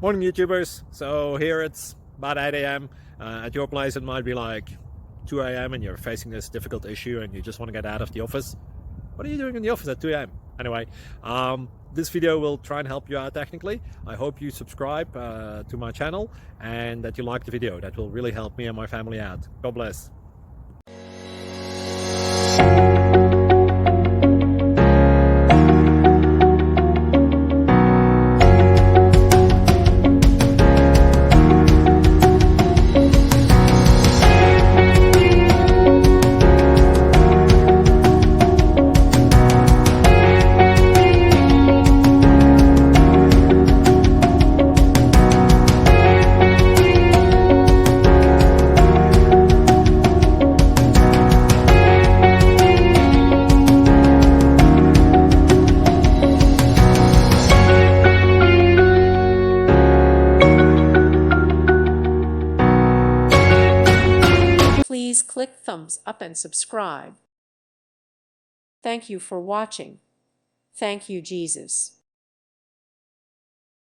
Morning YouTubers. So here it's about 8 a.m. At your place it might be like 2 a.m. and you're facing this difficult issue and you just want to get out of the office. What are you doing in the office at 2 a.m.? Anyway, this video will try and help you out technically. I hope you subscribe to my channel and that you like the video. That will really help me and my family out. God bless. Please click thumbs up and subscribe. Thank you for watching. Thank you, Jesus.